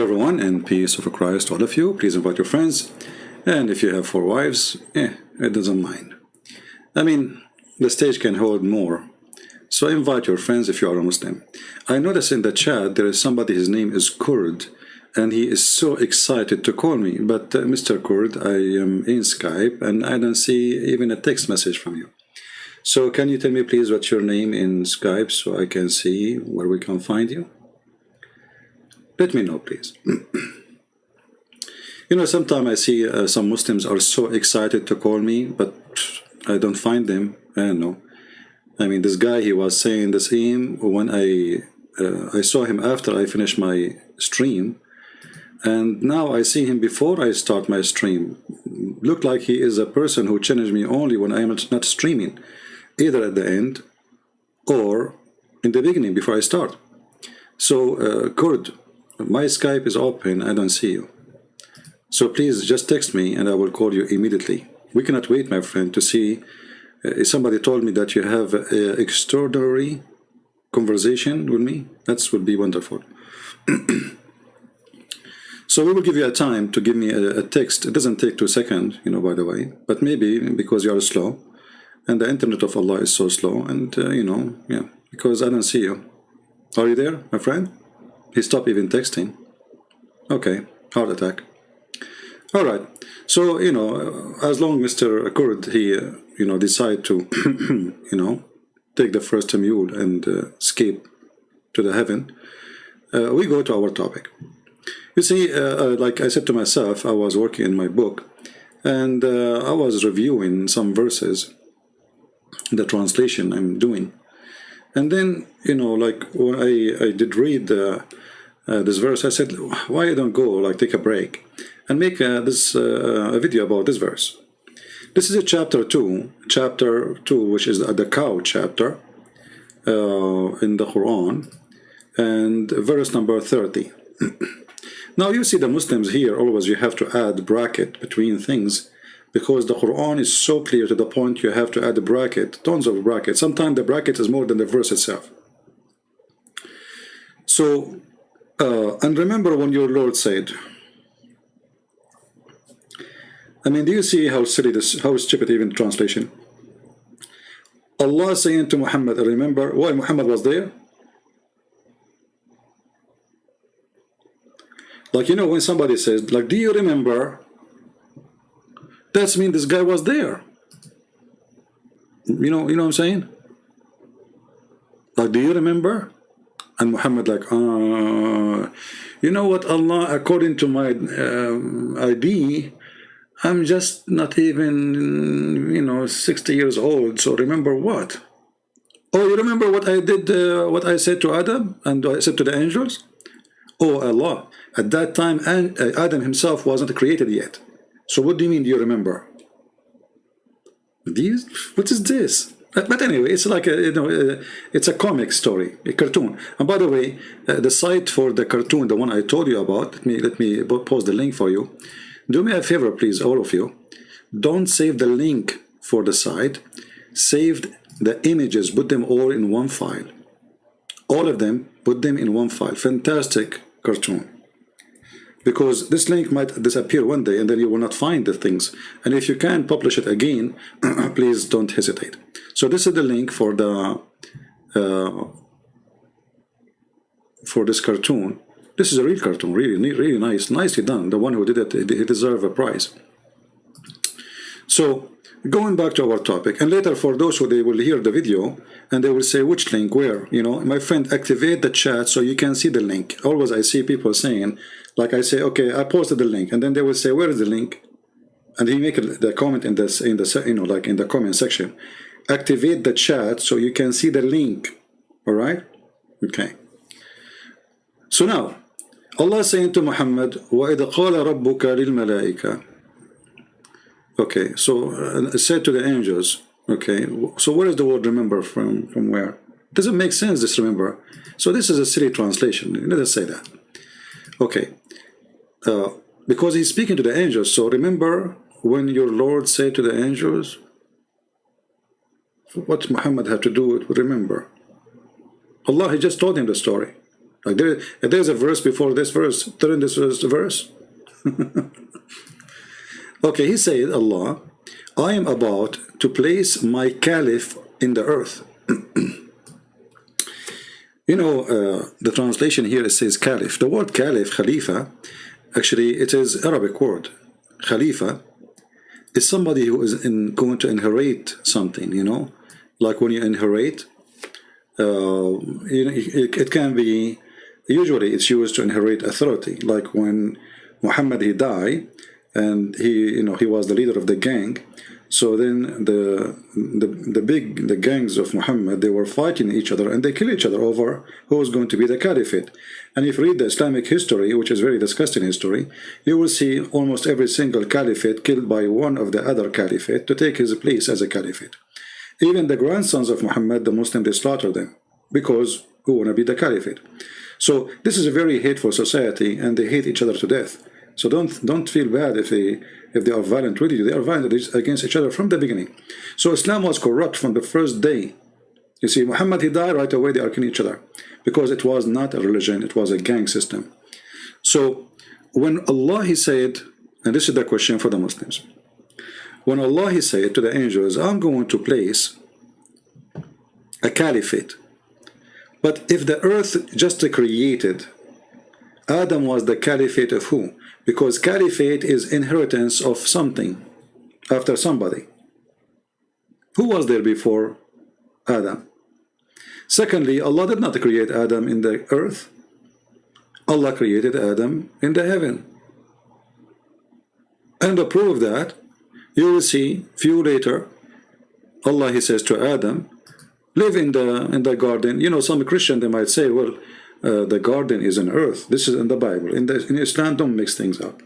Hello everyone, and peace of Christ to all of you. Please invite your friends, and if you have 4 wives, it doesn't mind. I mean, the stage can hold more, so invite your friends if you are a Muslim. I noticed in the chat there is somebody, his name is Kurd, and he is so excited to call me. But Mr. Kurd, I am in Skype, and I don't see even a text message from you. So can you tell me please what's your name in Skype so I can see where we can find you? Let me know, please. You know, sometimes I see some Muslims are so excited to call me, but I don't find them. I don't know. I mean, this guy, he was saying the same when I saw him after I finished my stream, and now I see him before I start my stream. Look like he is a person who challenged me only when I am not streaming, either at the end or in the beginning before I start. So, Kurd, my Skype is open, I don't see you. So please just text me and I will call you immediately. We cannot wait, my friend, to see. Somebody told me that you have an extraordinary conversation with me. That would be wonderful. So we will give you a time to give me a text. It doesn't take 2 seconds, you know, by the way. But maybe because you are slow, and the internet of Allah is so slow, and, you know, yeah, because I don't see you. Are you there, my friend? He stopped even texting. Okay, heart attack. All right. So, you know, as long Mr. Kurd, he, you know, decide to, you know, take the first mule and escape to the heaven, we go to our topic. You see, like I said to myself, I was working in my book, and I was reviewing some verses, the translation I'm doing. And then, you know, like when I did read this verse, I said, why I don't go, like, take a break and make this a video about this verse. This is a chapter 2, which is the cow chapter in the Quran, and verse number 30. Now you see the Muslims here, always you have to add bracket between things, because the Quran is so clear to the point you have to add a bracket, tons of brackets. Sometimes the bracket is more than the verse itself. So, and remember when your Lord said, I mean, do you see how silly this, how stupid even the translation? Allah saying to Muhammad, remember why Muhammad was there? Like, you know, when somebody says, like, do you remember? That means this guy was there. You know what I'm saying? Like, do you remember? And Muhammad like, you know what, Allah, according to my ID, I'm just not even, you know, 60 years old, so remember what? Oh, you remember what I did, what I said to Adam and I said to the angels? Oh, Allah, at that time, Adam himself wasn't created yet. So what do you mean, do you remember? What is this? But anyway, it's like a, you know, it's a comic story, a cartoon. And by the way, the site for the cartoon, the one I told you about, let me post the link for you. Do me a favor, please, all of you. Don't save the link for the site. Save the images, put them all in one file. All of them, put them in one file. Fantastic cartoon. Because this link might disappear one day and then you will not find the things. And if you can publish it again, please don't hesitate. So this is the link for the for this cartoon. This is a real cartoon, really nice, nicely done. The one who did it, he deserves a prize. So going back to our topic, and later for those who they will hear the video and they will say which link, where, you know, my friend, activate the chat so you can see the link. Always I see people saying, like I say, okay, I posted the link, and then they will say, where is the link? And he make the comment in this, you know, like in the comment section. Activate the chat so you can see the link. All right? Okay. So now, Allah saying to Muhammad, وَإِذْ قَالَ رَبُّكَ لِلْمَلَائِكَةِ. Okay, so said to the angels. Okay, so where is the word remember from where? It doesn't make sense, this remember. So this is a silly translation. Let us say that. Okay, because he's speaking to the angels. So remember when your Lord said to the angels, what Muhammad had to do with remember? Allah, he just told him the story. Like there's a verse before this verse. Turn this verse to verse. Okay, he said, Allah, I am about to place my caliph in the earth. You know, the translation here, it says caliph. The word caliph, khalifa, actually it is Arabic word. Khalifa is somebody who is going to inherit something, you know. Like when you inherit, it can be, usually it's used to inherit authority. Like when Muhammad, he died, and he was the leader of the gang. So then the gangs of Muhammad, they were fighting each other and they kill each other over who was going to be the caliphate. And if you read the Islamic history, which is very disgusting history, you will see almost every single caliphate killed by one of the other caliphate to take his place as a caliphate. Even the grandsons of Muhammad, the Muslims, they slaughter them because who want to be the caliphate. So this is a very hateful society, and they hate each other to death. So don't feel bad if they are violent with you. They are violent against each other from the beginning. So Islam was corrupt from the first day. You see, Muhammad, he died, right away they are killing each other because it was not a religion, it was a gang system. So when Allah, he said, and this is the question for the Muslims, when Allah, he said to the angels, I'm going to place a caliphate, but if the earth just created, Adam was the caliphate of who? Because caliphate is inheritance of something after somebody. Who was there before Adam? Secondly, Allah did not create Adam in the earth. Allah created Adam in the heaven. And to prove that, you will see few later, Allah, he says to Adam, live in the garden. You know, some Christian, they might say, well, the garden is on earth. This is in the Bible. In Islam, don't mix things up.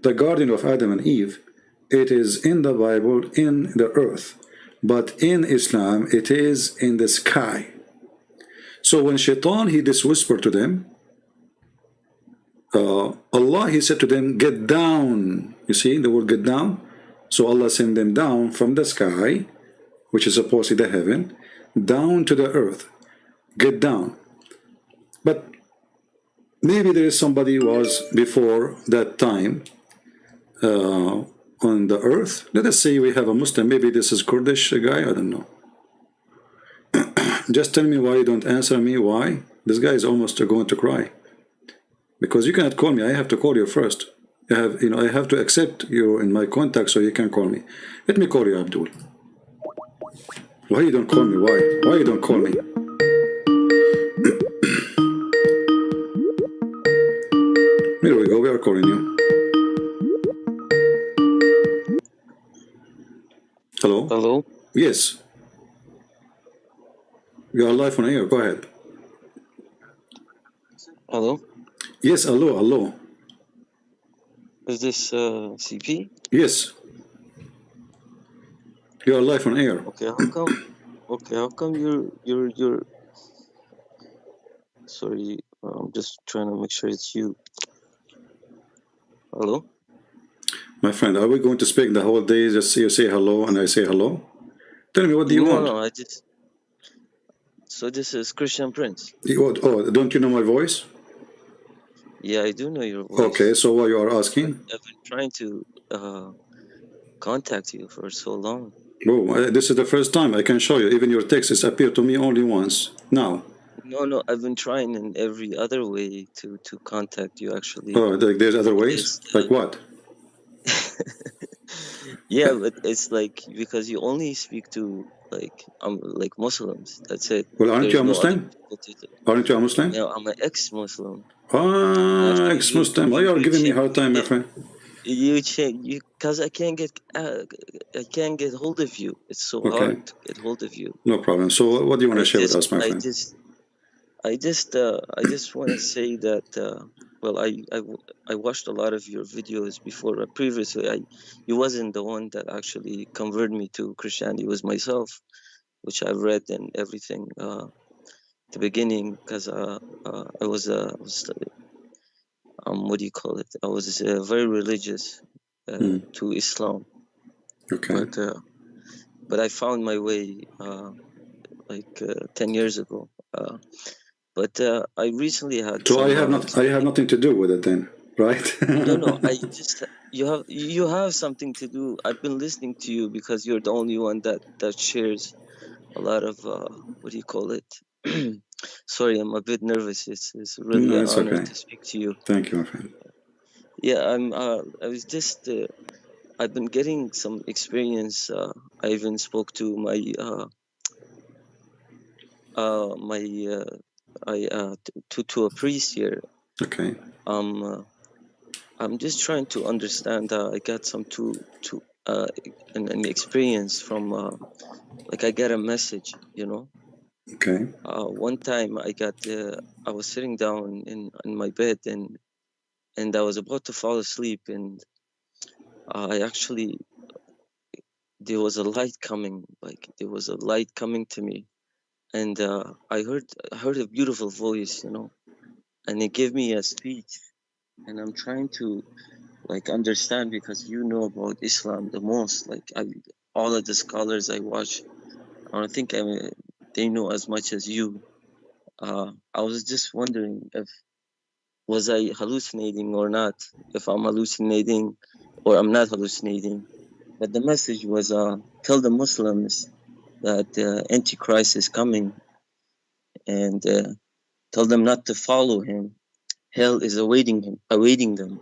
The garden of Adam and Eve, it is in the Bible, in the earth. But in Islam, it is in the sky. So when Shaitan, he just whispered to them, Allah, he said to them, get down. You see the word get down? So Allah sent them down from the sky, which is supposedly the heaven, down to the earth. Get down. But maybe there is somebody who was before that time on the earth. Let us say we have a Muslim. Maybe this is Kurdish guy. I don't know. Just tell me why you don't answer me. Why? This guy is almost going to cry. Because you cannot call me. I have to call you first. I have to accept you in my contact so you can call me. Let me call you, Abdul. Why you don't call me? Why? Why you don't call me? Here we go, we are calling you. Hello? Hello? Yes. You are live on air, go ahead. Hello? Yes, hello, hello. Is this CP? Yes. You are live on air. Okay, how come you're sorry, I'm just trying to make sure it's you. Hello? My friend, are we going to speak the whole day? Just you say hello and I say hello? Tell me, what do you want? No, so this is Christian Prince. Oh, don't you know my voice? Yeah, I do know your voice. Okay, so what you are asking? I've been trying to contact you for so long. Oh, this is the first time I can show you. Even your text has appeared to me only once. Now. No, I've been trying in every other way to contact you, actually. Oh, there's other ways? Like what? Yeah, but it's like because you only speak to like Muslims. That's it. Well, aren't you a Muslim? Aren't you a Muslim? No, I'm an ex-Muslim. Ex-Muslim. Why you are giving me a hard time, my friend? Because I can't get hold of you. It's so hard to get hold of you. No problem. So what do you want to share with us, my friend? I just want to say that well, I watched a lot of your videos before. Previously, you wasn't the one that actually converted me to Christianity. It was myself, which I read and everything. The beginning, because I was what do you call it? I was very religious to Islam. Okay. But I found my way 10 years ago. But I recently had So I some. have nothing to do with it then, right? No. I just you have something to do. I've been listening to you because you're the only one that shares a lot of what do you call it? Sorry, I'm a bit nervous. It's really No, an it's honor okay. to speak to you. Thank you, my friend. Yeah, I was just. I've been getting some experience. I even spoke to my my to a priest here. Okay. I'm just trying to understand. I got some an experience from like I got a message, you know. Okay. One time I was sitting down in my bed and I was about to fall asleep and I actually there was a light coming, like there was a light coming to me, and I heard a beautiful voice, you know, and it gave me a speech, and I'm trying to like understand because you know about Islam the most. Like all of the scholars I watch, I don't think they know as much as you. I was just wondering if was I hallucinating or not, if I'm hallucinating or I'm not hallucinating. But the message was tell the Muslims that Antichrist is coming and tell them not to follow him. Hell is awaiting them.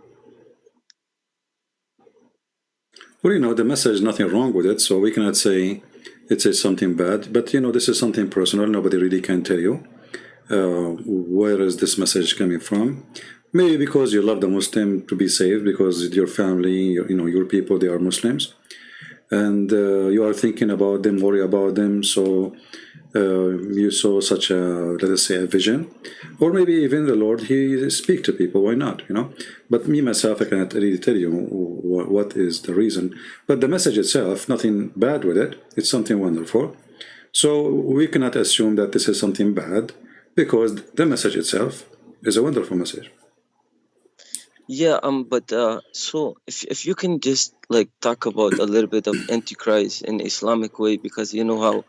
Well, the message, nothing wrong with it, so we cannot say it says something bad. But this is something personal. Nobody really can tell you where is this message coming from. Maybe because you love the Muslim to be saved, because your family, your people, they are Muslims, and you are thinking about them, worry about them. So you saw such a, let us say, a vision, or maybe even the Lord, He speak to people. Why not? But me myself, I cannot really tell you what is the reason. But the message itself, nothing bad with it. It's something wonderful. So we cannot assume that this is something bad, because the message itself is a wonderful message. Yeah, but so if you can just like talk about a little bit of Antichrist in Islamic way, because you know how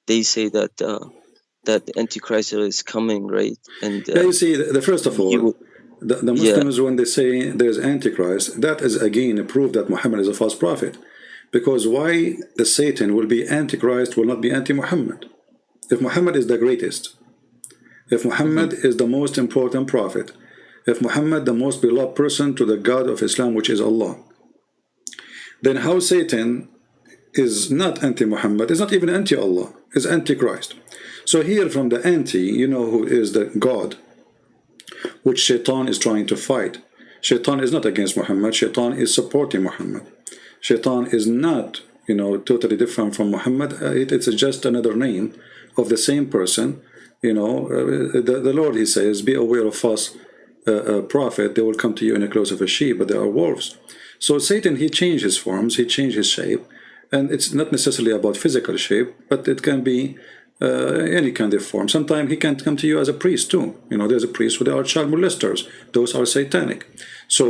they say that that the Antichrist is coming, right? And Yeah, you see, the first of he all, will, the yeah, Muslims, when they say there's Antichrist, that is again a proof that Muhammad is a false prophet. Because why the Satan will be Antichrist, will not be anti-Muhammad? If Muhammad is the greatest, if hmm Muhammad is the most important prophet, if Muhammad the most beloved person to the God of Islam, which is Allah, then how Satan is not anti-Muhammad, is not even anti-Allah, is anti-Christ. So here from the anti, who is the God, which Shaitan is trying to fight. Shaitan is not against Muhammad, Shaitan is supporting Muhammad. Shaitan is not, totally different from Muhammad. It's just another name of the same person. The Lord, He says, be aware of false prophet. They will come to you in the clothes of a sheep, but they are wolves. So Satan, he changed his forms, he changed his shape, and it's not necessarily about physical shape, but it can be any kind of form. Sometimes he can come to you as a priest too. There's a priest who are child molesters. Those are satanic. So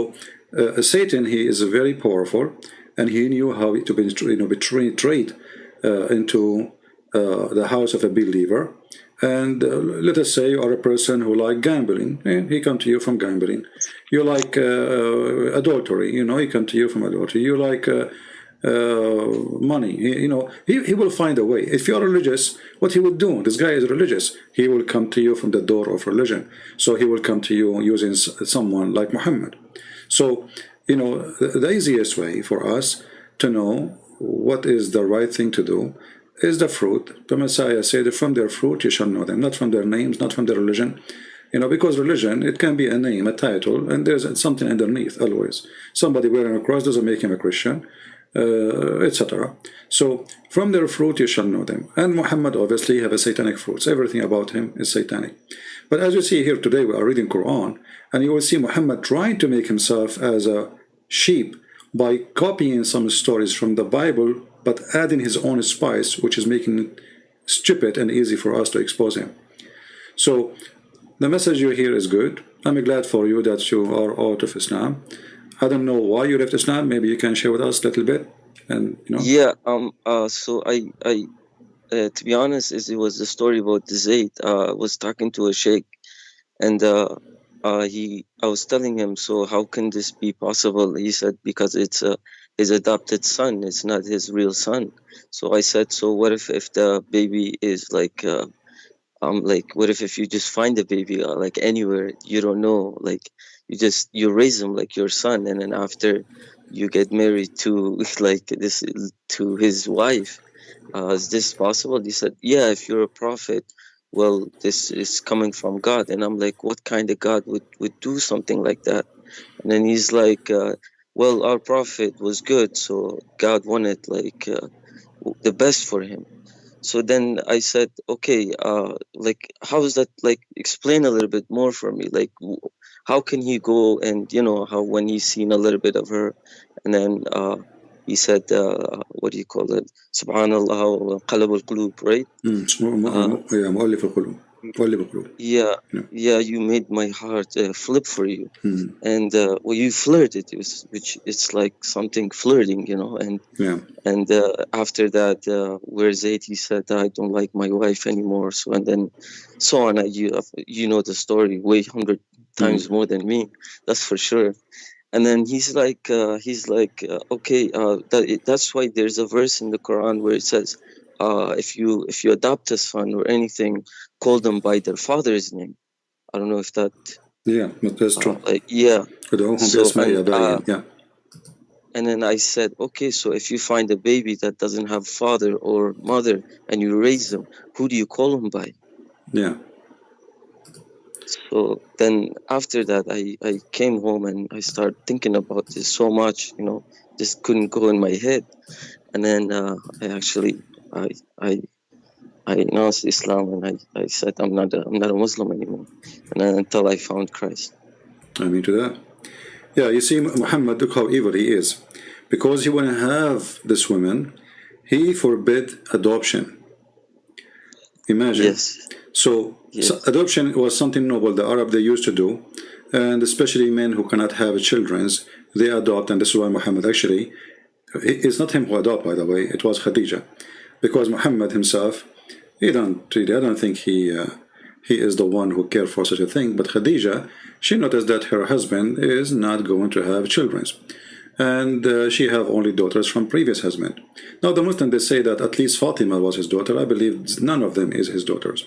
Satan, he is very powerful, and he knew how to be betrayed into the house of a believer. And let us say you are a person who like gambling. He come to you from gambling. You like adultery. He come to you from adultery. You like money. He will find a way. If you are religious, what he will do? This guy is religious. He will come to you from the door of religion. So he will come to you using someone like Muhammad. So the easiest way for us to know what is the right thing to do is the fruit. The Messiah said, from their fruit you shall know them, not from their names, not from their religion. Because religion, it can be a name, a title, and there's something underneath always. Somebody wearing a cross doesn't make him a Christian, etc. So from their fruit you shall know them. And Muhammad obviously have a satanic fruits. Everything about him is satanic. But as you see here today, we are reading Quran, and you will see Muhammad trying to make himself as a sheep by copying some stories from the Bible, but adding his own spice, which is making it stupid and easy for us to expose him. So the message you hear is good. I'm glad for you that you are out of Islam. I don't know why you left Islam. Maybe you can share with us a little bit. And yeah. So I to be honest, it was the story about the Zayd. I was talking to a sheikh, And I was telling him, so how can this be possible? He said, because it's his adopted son, it's not his real son. So I said, so what if the baby is like, what if you just find a baby like anywhere, you don't know, like you raise him like your son, and then after you get married to like this to his wife, is this possible? He said, yeah, if you're a prophet, well, this is coming from God. And I'm like, what kind of God would do something like that? And then he's like, well, our prophet was good, so God wanted like the best for him. So then I said, okay, like, how is that? Like, explain a little bit more for me. Like, how can he go and, how when he's seen a little bit of her, and then he said, what do you call it? Subhanallah, qalab al-qulub, right? yeah, مؤلف القلوب. مؤلف القلوب. Yeah, Yeah. yeah, you made my heart flip for you. And well, you flirted, which it's like something flirting, and Yeah. and after that, where Zayd, he said, I don't like my wife anymore. So, and then so on. You know the story way 100 times more than me, that's for sure. And then he's like, okay, that's why there's a verse in the Quran where it says, if you adopt a son or anything, call them by their father's name. I don't know if that. Yeah, but that's true. Yeah. ادعوهم So, بأسماء آبائهم. Yeah. and then I said, okay, so if you find a baby that doesn't have father or mother and you raise them, who do you call them by? Yeah. So then after that, I came home and I started thinking about this so much, just couldn't go in my head. And then I announced Islam, and I said I'm not a Muslim anymore. And then until I found Christ. I mean to that. Yeah, you see, Muhammad, look how evil he is. Because he wouldn't have this woman, he forbid adoption. Imagine. Yes. So adoption was something noble the Arab they used to do, and especially men who cannot have children, they adopt, and this is why Muhammad actually, it's not him who adopted, by the way, it was Khadija, because Muhammad himself, I don't think he is the one who cared for such a thing, but Khadija, she noticed that her husband is not going to have children, and she have only daughters from previous husband. Now the Muslims, they say that at least Fatima was his daughter. I believe none of them is his daughters.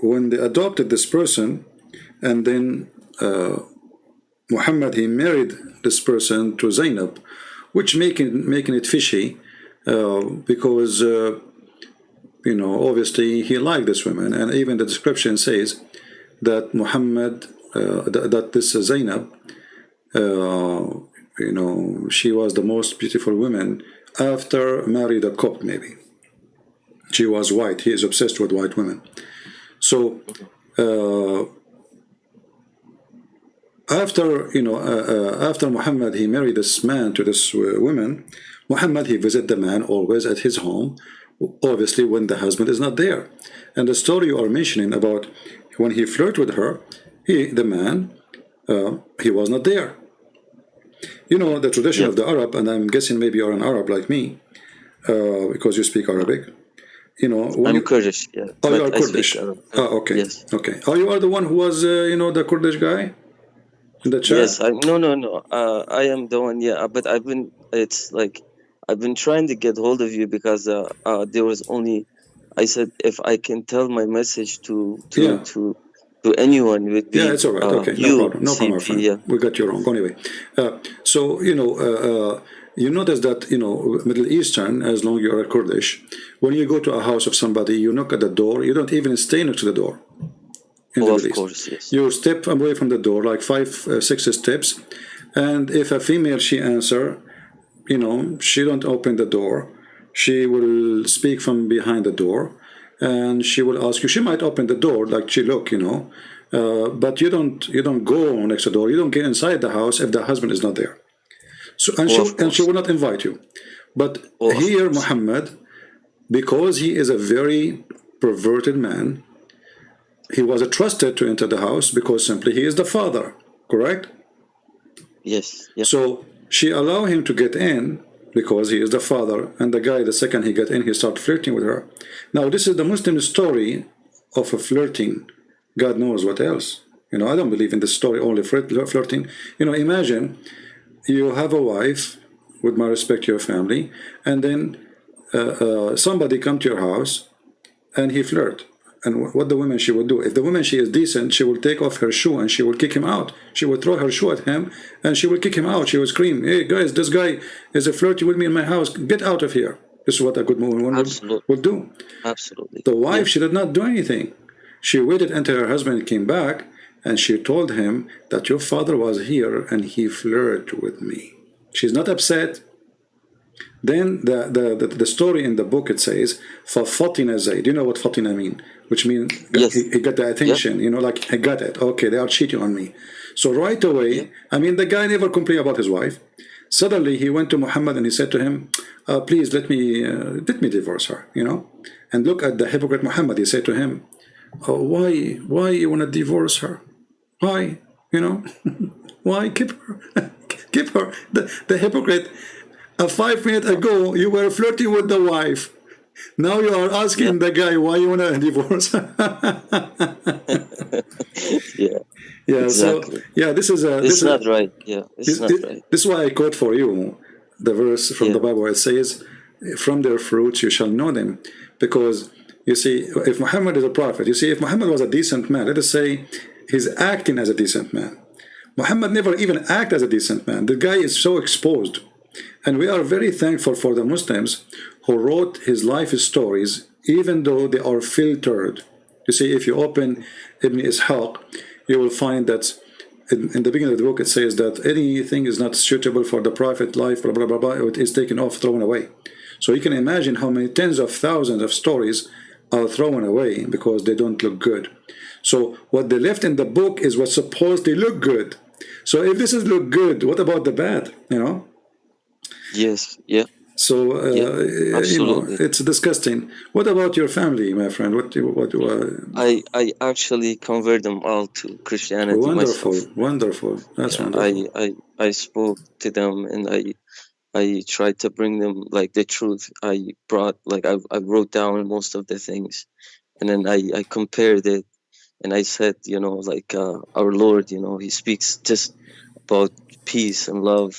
When they adopted this person, and then Muhammad, he married this person to Zainab, which making it fishy, because obviously he liked this woman, and even the description says that Muhammad, that this Zainab, she was the most beautiful woman after married a Copt, maybe. She was white. He is obsessed with white women. So after Muhammad, he married this man to this woman. Muhammad, he visit the man always at his home, obviously when the husband is not there. And the story you are mentioning about when he flirted with her, the man, he was not there. The tradition of the Arab, and I'm guessing maybe you're an Arab like me, because you speak Arabic. I'm Kurdish. Yeah. Oh, you are Kurdish. Okay. Yes. Okay. Oh, you are the one who was, the Kurdish guy in the chat. Yes. No. I am the one. Yeah. But I've been trying to get hold of you because there was only. I said if I can tell my message to anyone, it would be. Yeah, it's all right. Okay, no problem, my friend. Yeah. We got you wrong. Anyway, you notice that Middle Eastern, as long as you are Kurdish, when you go to a house of somebody, you knock at the door. You don't even stay next to the door. Of course, yes. You step away from the door like 5, 6 steps, and if a female she answer, she don't open the door. She will speak from behind the door, and she will ask you. She might open the door like she look, but you don't go next to the door. You don't get inside the house if the husband is not there. So she will not invite you. But here Muhammad, because he is a very perverted man, he was trusted to enter the house because simply he is the father. Correct? Yes. Yep. So she allowed him to get in because he is the father, and the guy, the second he get in, he started flirting with her. Now this is the Muslim story of a flirting, God knows what else. You know, I don't believe in the story only flirting. You know, imagine you have a wife, with my respect to your family, and then somebody come to your house and he flirt. And what the woman she will do? If the woman she is decent, she will take off her shoe and she will kick him out. She will throw her shoe at him and she will kick him out. She will scream, "Hey guys, this guy is flirting with me in my house. Get out of here." This is what a good woman would do. Absolutely. The wife, she did not do anything. She waited until her husband came back and she told him that your father was here and he flirted with me. She's not upset. Then the story in the book, it says, فَفَطِنَ زَيْد. Do you know what fatina mean? Which means Yes. he got the attention, you know, like, I got it. Okay, they are cheating on me. So right away, I mean, the guy never complained about his wife. Suddenly he went to Muhammad and he said to him, please let me divorce her, you know. And look at the hypocrite Muhammad. He said to him, why you want to divorce her? Why, you know? Why keep her? Keep her. The hypocrite. 5 minutes ago, you were flirting with the wife. Now you are asking the guy why you want to divorce. Yeah. Exactly. So yeah, this is not right. Yeah, it's not right. This is why I quote for you the verse from the Bible. It says, "From their fruits you shall know them." Because you see, if Muhammad is a prophet, you see, if Muhammad was a decent man, let us say he's acting as a decent man. Muhammad never even acted as a decent man. The guy is so exposed. And we are very thankful for the Muslims who wrote his life stories, even though they are filtered. You see, if you open Ibn Ishaq, you will find that in the beginning of the book it says that anything is not suitable for the Prophet life, blah, blah, blah, blah, it is taken off, thrown away. So you can imagine how many tens of thousands of stories are thrown away because they don't look good. So what they left in the book is what's supposed to look good. So if this is look good, what about the bad, you know? Yes, yeah. So you know, it's disgusting. What about your family, my friend? I actually convert them all to Christianity. Wonderful. That's wonderful. I spoke to them and I tried to bring them like the truth. I brought I wrote down most of the things, and then I compared it, and I said, you know, like our Lord, you know, He speaks just about peace and love.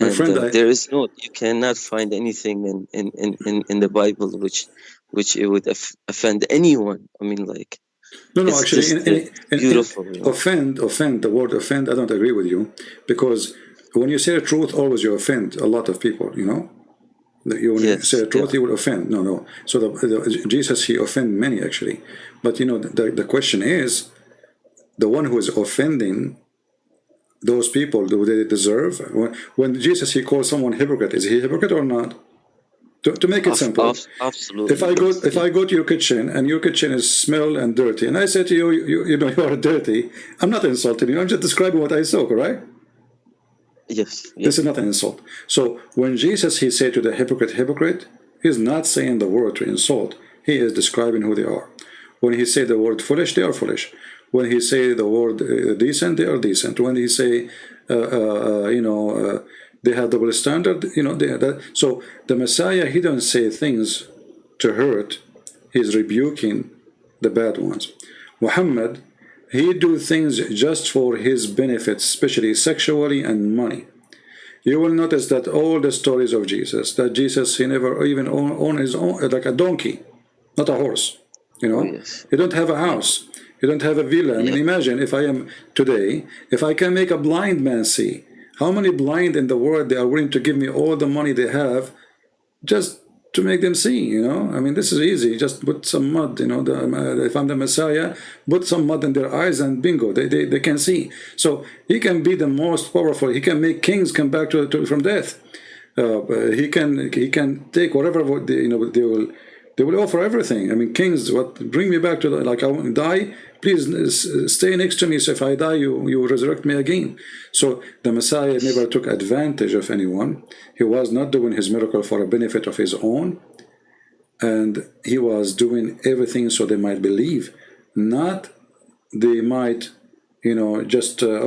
My friend, there is you cannot find anything in the Bible which it would offend anyone. I mean, like, no, actually, beautiful. Offend. The word offend, I don't agree with you, because when you say the truth, always you offend a lot of people. You know, when you say the truth, you will offend. No. So Jesus, he offended many actually, but you know, the question is, the one who is offending those people, do they deserve? When Jesus, he calls someone hypocrite, is he a hypocrite or not? To make it simple, absolutely. If I go to your kitchen and your kitchen is smell and dirty, and I say to you, you know, you are dirty, I'm not insulting you. I'm just describing what I saw, correct? Yes. This is not an insult. So when Jesus, he said to the hypocrite, he's not saying the word to insult. He is describing who they are. When he said the word foolish, they are foolish. When he say the word decent, they are decent. When he say, you know, they have double standard, you know. So the Messiah, he don't say things to hurt. He's rebuking the bad ones. Muhammad, he do things just for his benefits, especially sexually and money. You will notice that all the stories of Jesus, that Jesus, he never even owned his own, like a donkey, not a horse. You know, he don't have a house. You don't have a villa. I mean, imagine if I am today, if I can make a blind man see, how many blind in the world they are willing to give me all the money they have just to make them see, you know? I mean, this is easy. Just put some mud, you know, if I'm the Messiah, put some mud in their eyes and bingo, they can see. So he can be the most powerful. He can make kings come back from death. He can take whatever, you know, they will offer everything. I mean, kings, bring me back to like, I want to die, please stay next to me, so if I die, you resurrect me again. So the Messiah never took advantage of anyone. He was not doing his miracle for a benefit of his own, and he was doing everything so they might believe, not they might, you know, just, I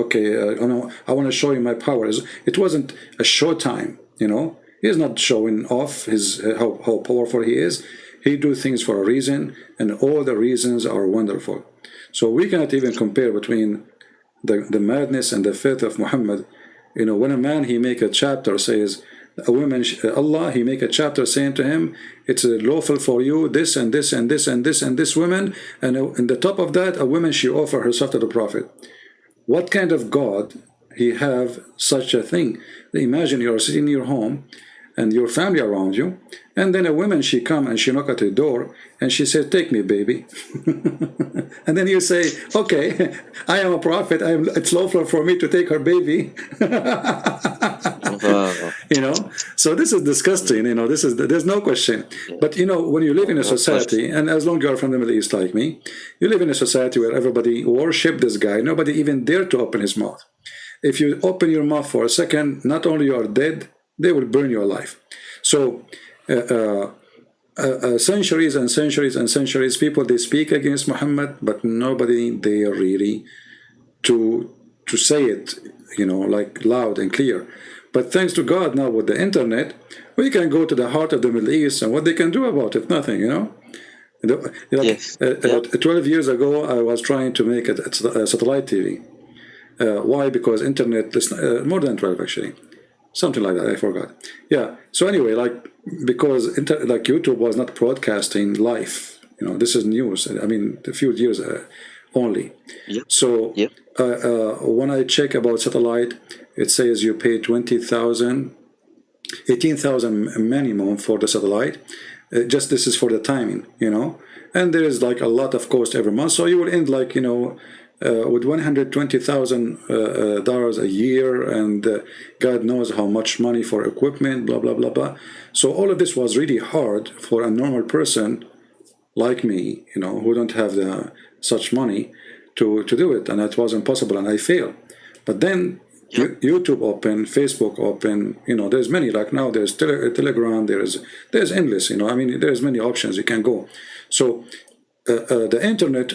want to show you my powers. It wasn't a show time, you know. He's not showing off his how powerful he is. He do things for a reason, and all the reasons are wonderful. So we cannot even compare between the madness and the faith of Muhammad. When a man, he make a chapter, says, a woman, Allah, he make a chapter saying to him, it's lawful for you, this and this and this and this and this woman, and in the top of that, a woman, she offer herself to the Prophet. What kind of God he have such a thing? Imagine you're sitting in your home and your family around you, and then a woman, she come and she knock at the door and she said, take me, baby. And then you say, okay, I am a prophet, it's lawful for me to take her baby. So this is disgusting. There's no question. But when you live in a society, and as long as you are from the Middle East like me, you live in a society where everybody worship this guy. Nobody even dare to open his mouth. If you open your mouth for a second, not only you are dead, they will burn your life. So centuries and centuries and centuries, people, they speak against Muhammad, but nobody dare really to say it, like loud and clear. But thanks to God, now with the internet, we can go to the heart of the Middle East, and what they can do about it, nothing, Yes. 12 years ago, I was trying to make a satellite TV. Why? Because internet, more than 12 actually. Something like that, I forgot. Yeah, so anyway, because YouTube was not broadcasting live. This is news. I mean, a few years only. Yep. So Yep. When I check about satellite, it says you pay 18,000 minimum for the satellite. Just this is for the timing, and there is a lot of cost every month. So you will end with $120,000 a year, and God knows how much money for equipment, blah blah blah blah. So all of this was really hard for a normal person like me, who don't have such money to do it, and that was impossible, and I failed. But then YouTube open, Facebook open, there's many, like now there's Telegram, there's endless, there's many options you can go. So the internet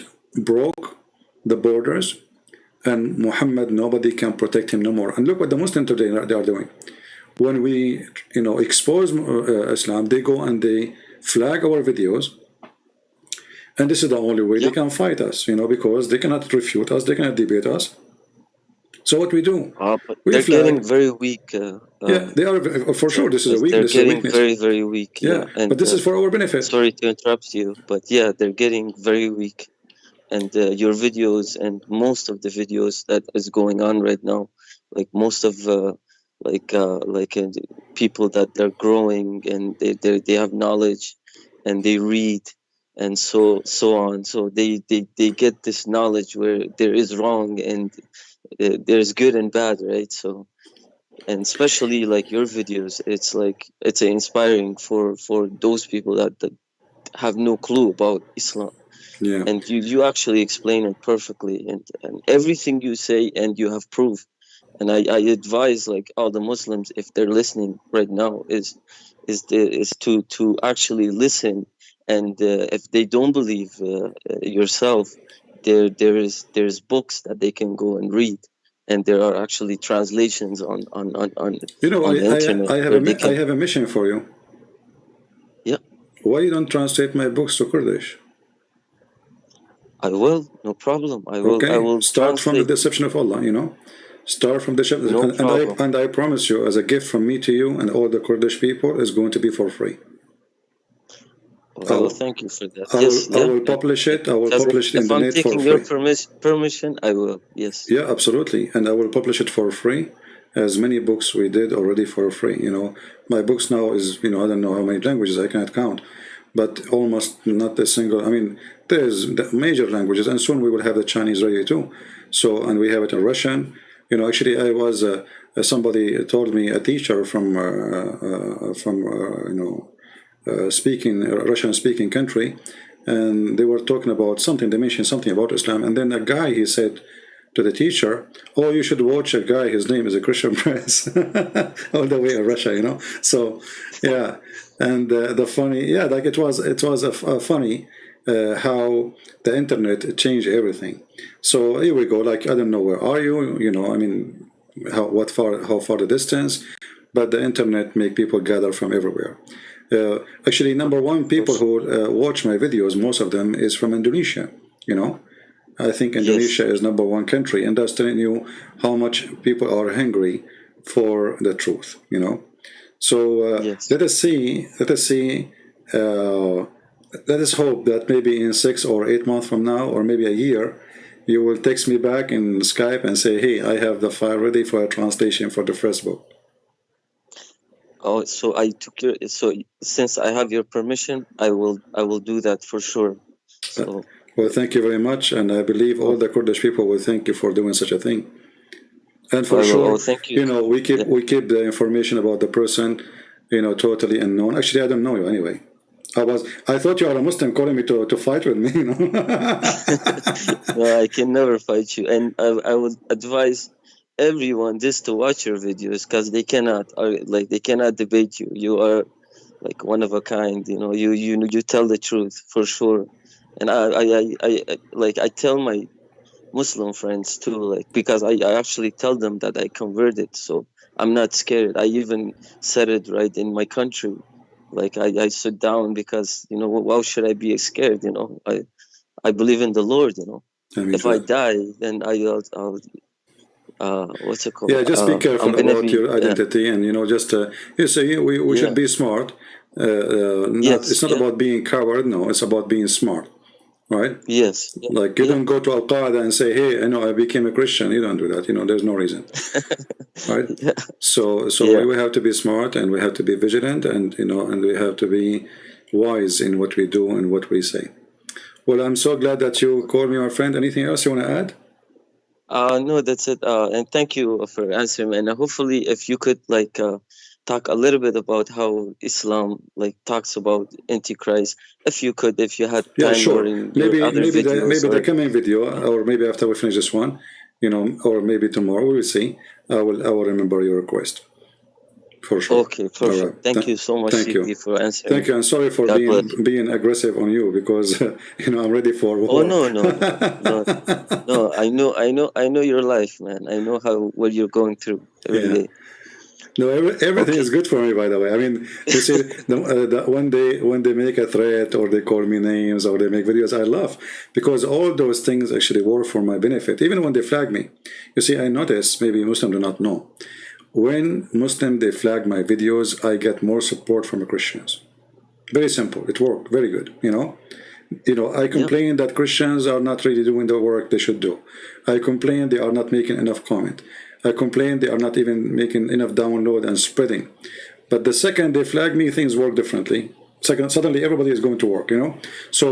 broke the borders, and Muhammad, nobody can protect him no more. And look what the Muslims today they are doing. When we expose Islam, they go and they flag our videos, and this is the only way they can fight us, because they cannot refute us, they cannot debate us. So what we do? But they're getting very weak. They are, for sure. This is a weakness. They're getting very, very weak. And but this is for our benefit. Sorry to interrupt you, but they're getting very weak. And your videos and most of the videos that is going on right now, like most of people that they're growing and they have knowledge and they read and so on. So they get this knowledge where there is wrong and there's good and bad, right? So, and especially like your videos, it's inspiring for those people that have no clue about Islam. Yeah. And you actually explain it perfectly, and everything you say, and you have proof. And I advise all the Muslims, if they're listening right now, is to actually listen. And if they don't believe yourself, there's books that they can go and read, and there are actually translations on the internet. I have a mission for you. Yeah. Why you don't translate my books to Kurdish? I will, no problem. I will. Okay. I will start translate. From the deception of Allah. Start from the and I promise you, as a gift from me to you and all the Kurdish people, is going to be for free. Well, thank you for that. I will publish it. I will publish it in the net for free. If I'm taking your permission, I will. Yes. Yeah, absolutely, and I will publish it for free. As many books we did already for free. My books now is I don't know how many languages, I cannot count, but almost not a single. There's the major languages, and soon we will have the Chinese ready too. So, and we have it in Russian. Actually, I was somebody told me, a teacher from speaking Russian-speaking country, and they were talking about something. They mentioned something about Islam, and then a guy, he said to the teacher, "Oh, you should watch a guy. His name is a Christian Prince, all the way in Russia." So, yeah, and the funny, it was a funny how the internet changed everything. So here we go. I don't know, where are you? How far the distance, but the internet make people gather from everywhere. Actually, number one people who watch my videos, most of them is from Indonesia. You know, I think Indonesia Yes. is number one country, and that's telling you how much people are hungry for the truth. You know, so Yes. let us see. Uh, let us hope that maybe in 6 or 8 months from now, or maybe a year, you will text me back in Skype and say, "Hey, I have the file ready for a translation for the first book." Oh, so I took your, so since I have your permission, I will do that for sure. So, Well, thank you very much, and I believe all oh, the Kurdish people will thank you for doing such a thing. And for I will. Oh, sure, thank you. you know, Yeah. we keep the information about the person, you know, totally unknown. Actually, I don't know you anyway. I thought you are a Muslim calling me to fight with me, you know. No, I can never fight you, and I would advise everyone just to watch your videos because they cannot debate you. You are like one of a kind. You know, you tell the truth for sure, and I tell my Muslim friends too, like because I actually tell them that I converted, so I'm not scared. I even said it right in my country. Like I sit down because why should I be scared? I believe in the Lord. I mean, If I die, then I'll what's it called? yeah, just be I'm careful gonna about be your identity, and you know, just you say we should yeah, be smart. Not yes, it's not yeah, about being coward. No, it's about being smart, right? yes, yeah, Like you yeah, don't go to Al Qaeda and say, "Hey, I know I became a Christian." You don't do that. You know, there's no reason, right? yeah, So yeah. we have to be smart, and we have to be vigilant, and you know, and we have to be wise in what we do and what we say. Well, I'm so glad that you called me, my friend. Anything else you want to add? No, that's it. And thank you for answering. And hopefully, if you could talk a little bit about how Islam talks about Antichrist, if you had Yeah, time or sure. in your other videos Maybe the or coming video, or maybe after we finish this one, you know, or maybe tomorrow. We will see. I will remember your request for sure. okay, All right. perfect. Thank you so much, Thank CP, you. for answering. Thank you. I'm sorry for God bless. being aggressive on you because you know I'm ready for Oh war. no, no, no, no, no. I know your life, man. I know what you're going through every Yeah. day. No, everything Okay. is good for me, by the way. I mean, you see, when they make a threat or they call me names or they make videos, I laugh because all those things actually work for my benefit. Even when they flag me, you see, I notice maybe Muslims do not know. When Muslim they flag my videos, I get more support from the Christians. Very simple. It worked very good. I Yeah. complain that Christians are not really doing the work they should do. I complain they are not making enough comment. I complain they are not even making enough download and spreading. But the second they flag me, things work differently. Second, suddenly everybody is going to work, you know. So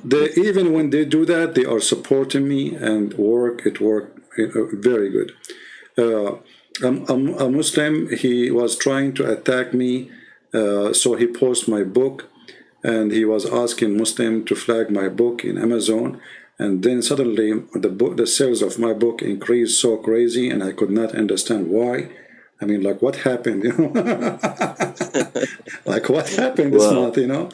Yes. even when they do that, they are supporting me and work. It worked very good. Uh, a Muslim, he was trying to attack me, so he posted my book and he was asking Muslim to flag my book in Amazon. And then suddenly the sales of my book increased so crazy, and I could not understand why. I mean, like what happened, you know? Like what happened this Wow. month, you know?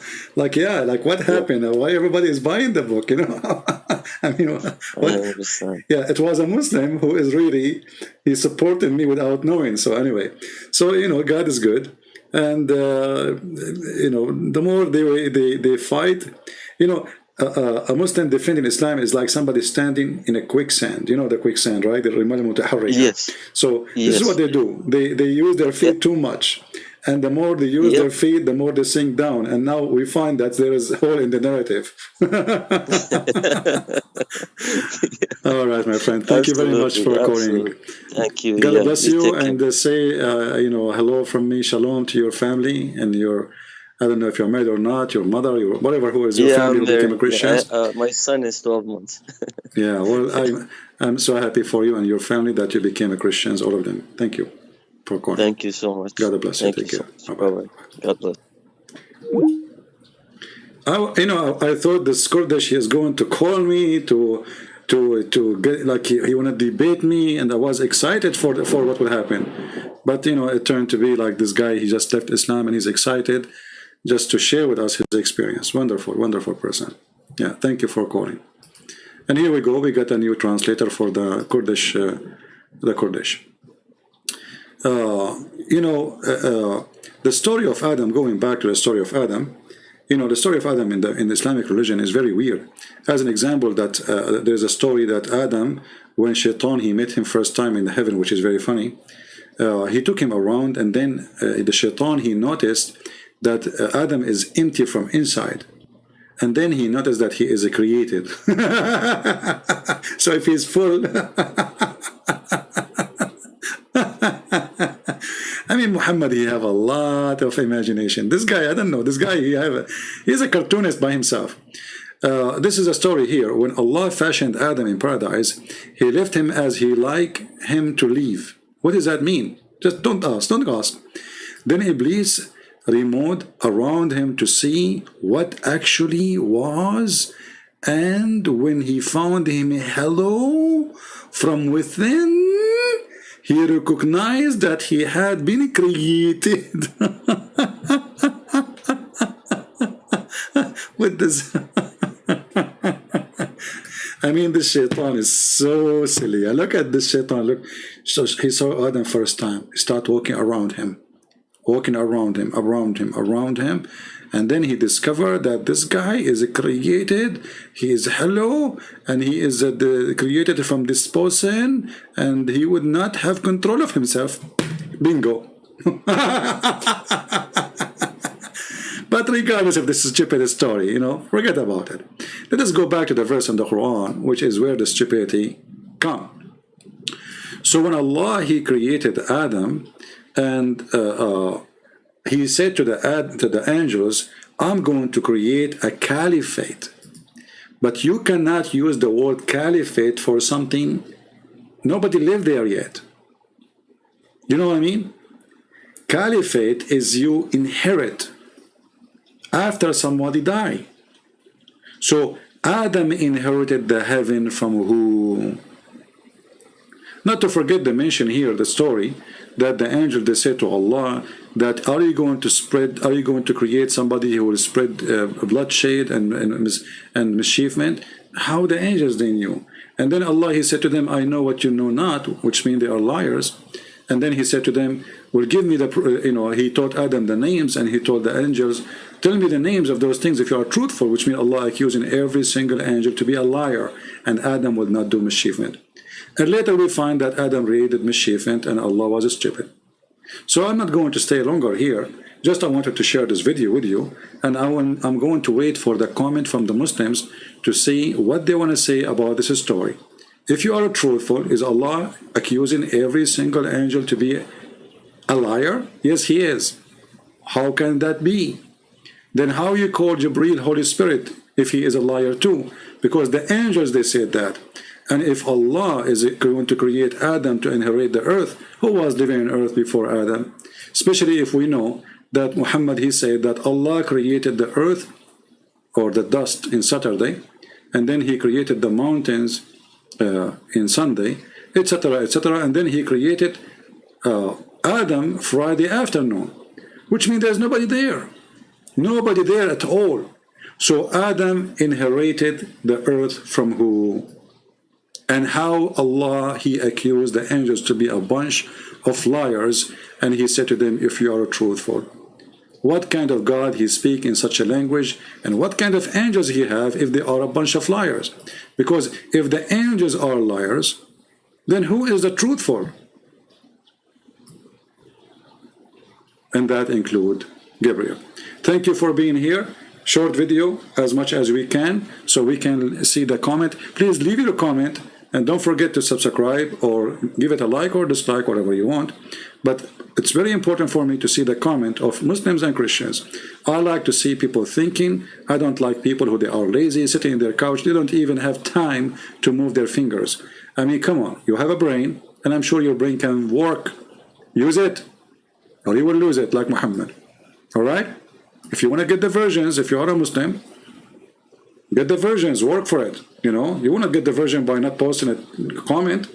Like yeah, like what Yeah, happened? Why everybody is buying the book, you know? I mean, I what? understand. Yeah, it was a Muslim who is really he supported me without knowing. So anyway, so you know, God is good, and the more they fight, you know. A Muslim defending Islam is like somebody standing in a quicksand. You know the quicksand, right? The rimal mutaharrika. Yes. So this is what Yes. they do. They use their Yeah. feet too much, and the more they use Yep. their feet, the more they sink down. And now we find that there is a hole in the narrative. All right, my friend. Thank you very much Absolutely. for calling. Absolutely. Thank you. God Yeah. bless You you, take care. and say, hello from me, shalom to your family and your. I don't know if you're married or not, your mother, your whatever, who is your Yeah, family I'm who became a married. Yeah. Christians. My son is 12 months. Yeah, well, I'm so happy for you and your family that you became a Christians, all of them. Thank you for calling. Thank you so much. God bless you. Thank you Take so care. much. Bye Bye bye. bye. God bless. I thought this Kurdish is going to call me to get like he want to debate me, and I was excited for what would happen. But it turned to be like this guy. He just left Islam and he's excited just to share with us his experience. Wonderful, wonderful person. Yeah, thank you for calling. And here we go. We got a new translator for the Kurdish. The story of Adam, going back to the story of Adam, the story of Adam in the Islamic religion is very weird. As an example, that there's a story that Adam, when Shaitan, he met him first time in heaven, which is very funny. He took him around, and then the Shaitan, he noticed that Adam is empty from inside. And then he noticed that he is created. So if he's full, I mean, Muhammad, he have a lot of imagination. This guy, I don't know, this guy, he's a cartoonist by himself. This is a story here. When Allah fashioned Adam in paradise, he left him as he like him to leave. What does that mean? Just don't ask. Then Iblis removed around him to see what actually was, and when he found him hello from within, he recognized that he had been created. With this, I mean, this Shaitan is so silly. Look at this Shaitan. Look, so he saw Adam first time. He started walking around him, and then he discovered that this guy is created. He is hello, and he is created from this person, and he would not have control of himself. Bingo. But regardless of this stupid story, forget about it. Let us go back to the verse in the Quran, which is where the stupidity comes. So when Allah, he created Adam, and he said to the angels, I'm going to create a caliphate. But you cannot use the word caliphate for something nobody lived there yet. You know what I mean? Caliphate is you inherit after somebody die. So Adam inherited the heaven from who? Not to forget to mention here the story that the angel, they said to Allah that are you going to create somebody who will spread bloodshed and mischievement? How the angels, they knew. And then Allah, he said to them, I know what you know not, which means they are liars. And then he said to them, well, give me he taught Adam the names, and he told the angels, tell me the names of those things if you are truthful, which means Allah accusing every single angel to be a liar, and Adam would not do mischievement. And later we find that Adam really did mischievement and Allah was stupid. So I'm not going to stay longer here. Just I wanted to share this video with you, and I'm going to wait for the comment from the Muslims to see what they want to say about this story. If you are truthful, is Allah accusing every single angel to be a liar? Yes, he is. How can that be? Then how you call Jibreel Holy Spirit if he is a liar too? Because the angels, they said that. And if Allah is going to create Adam to inherit the earth, who was living on earth before Adam? Especially if we know that Muhammad, he said that Allah created the earth or the dust in Saturday, and then he created the mountains in Sunday, etc., etc., and then he created Adam Friday afternoon, which means there's nobody there. Nobody there at all. So Adam inherited the earth from who? And how Allah, he accused the angels to be a bunch of liars, and he said to them, if you are truthful. What kind of God he speak in such a language, and what kind of angels he have if they are a bunch of liars? Because if the angels are liars, then who is the truthful? And that include Gabriel. Thank you for being here. Short video as much as we can so we can see the comment. Please leave your comment, and don't forget to subscribe or give it a like or dislike, whatever you want. But it's very important for me to see the comment of Muslims and Christians. I like to see people thinking. I don't like people who they are lazy, sitting in their couch. They don't even have time to move their fingers. I mean, come on. You have a brain, and I'm sure your brain can work. Use it, or you will lose it like Muhammad. All right? If you want to get the versions, if you are a Muslim, get the versions, work for it. You will not get the version by not posting a comment.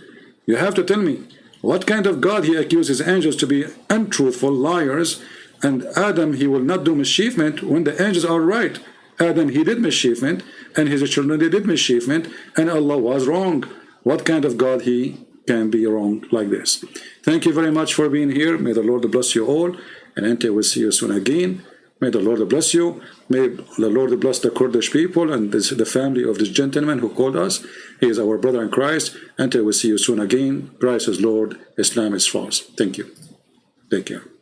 You have to tell me what kind of God he accuses angels to be untruthful, liars, and Adam, he will not do mischievement when the angels are right. Adam, he did mischievement, and his children, they did mischievement, and Allah was wrong. What kind of God he can be wrong like this. Thank you very much for being here. May the Lord bless you all, and until we see you soon again. May the Lord bless you. May the Lord bless the Kurdish people and the family of this gentleman who called us. He is our brother in Christ. Until we see you soon again. Christ is Lord. Islam is false. Thank you. Take care.